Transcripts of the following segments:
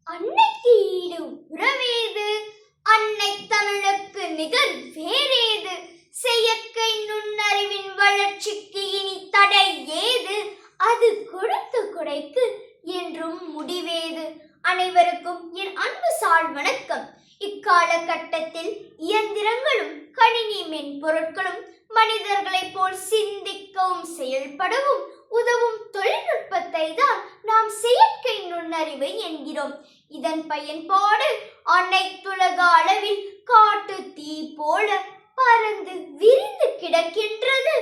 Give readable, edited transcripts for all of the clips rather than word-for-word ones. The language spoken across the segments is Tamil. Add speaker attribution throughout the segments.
Speaker 1: அன்னைக்கு ஈடு உறவேது, அன்னை தமிழுக்கு நிகர் வேறேது, செயற்கை நுண்ணறிவின் வளர்ச்சிக்கு இனி தடை ஏது, அது கொடுத்த கொடைக்கு என்றும் முடிவேது. அனைவருக்கும் என் அன்பு சால் வணக்கம். இக்காலகட்டத்தில் இயந்திரங்களும் கணினி மென்பொருட்களும் மனிதர்களைப் போல் சிந்திக்கவும் செயல்படவும் உதவும் தொழில்நுட்பத்தை தான் நாம் செயற்கை நுண்ணறிவு என்கிறோம். இதன் பயன்பாடு அனைத்துலக அளவில் காட்டு தீ போல பறந்து விரிந்து கிடக்கின்றது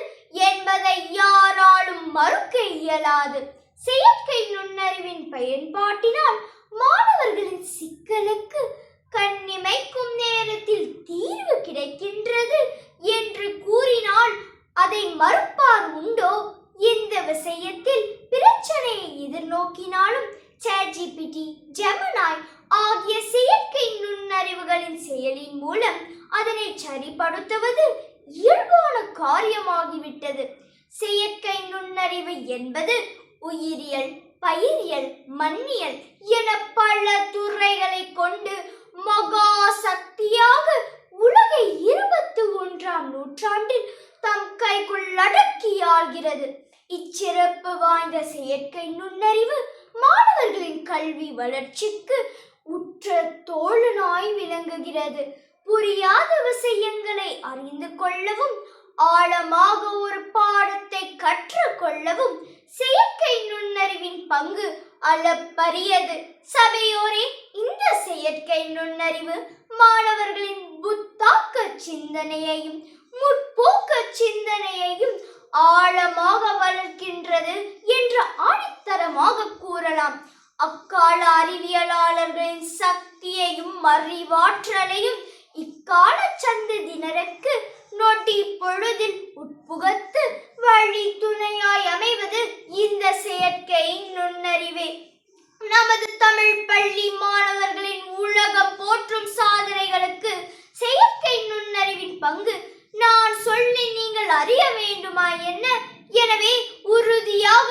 Speaker 1: என்பதை யாராலும் மறுக்க இயலாது. செயற்கை நுண்ணறிவின் பயன்பாட்டினால் மாணவர்களின் சிக்கலுக்கு கண்ணிமைக்கும் நேரத்தில் தீர்வு கிடைக்கின்றது என்று கூறினால் அதை மறுப்பார் உண்டோ? இந்த விஷயத்தில் பிரச்சனையை எதிர்நோக்கினாலும் ChatGPT, Gemini ஆகிய செயற்கை நுண்ணறிவுகளின் செயலின் மூலம் அதனை சரிப்படுத்துவது இயல்பான காரியமாகிவிட்டது. செயற்கை நுண்ணறிவு என்பது உயிரியல், பயிரியல், மண்ணியல் என பல துறைகளை கொண்டு மகா சக்தியாக உலகை 21ஆம் நூற்றாண்டில் தம் கைக்குள் அடக்கி ஆள்கிறது. இச்சிறப்பு வாய்ந்த செயற்கை நுண்ணறிவு மாணவர்களின் கல்வி வளர்ச்சிக்கு உற்ற தோழனாய் விளங்குகிறது. புரியாத விஷயங்களை அறிந்து கொள்ளவும் ஆழமாக ஒரு பாடத்தை கற்றுக்கொள்ளவும் செயற்கை நுண்ணறிவின் பங்கு அளப்பரியது. சபையோரே, இந்த செயற்கை நுண்ணறிவு மாணவர்களின் புத்தாக்க சிந்தனையையும் முற்போக்க சிந்தனையையும் ஆழமாக வளர்க்கின்றது என்று ஆணித்தரமாக கூறலாம். அக்கால அறிவியலாளர்களின் சக்தியையும் அறிவாற்றலையும் இக்கால சந்ததியினருக்கு நொடி பொழுதில் உட்புகுத்து வழி துணையாய் அமைவது இந்த செயற்கை நுண்ணறிவே. நமது தமிழ் பள்ளி மாணவர்களின் உலக போற்றும் சாதனைகளுக்கு செயற்கை நுண்ணறிவின் பங்கு நான் சொல்லி நீங்கள் அறிய வேண்டுமா என்ன? எனவே உறுதியாக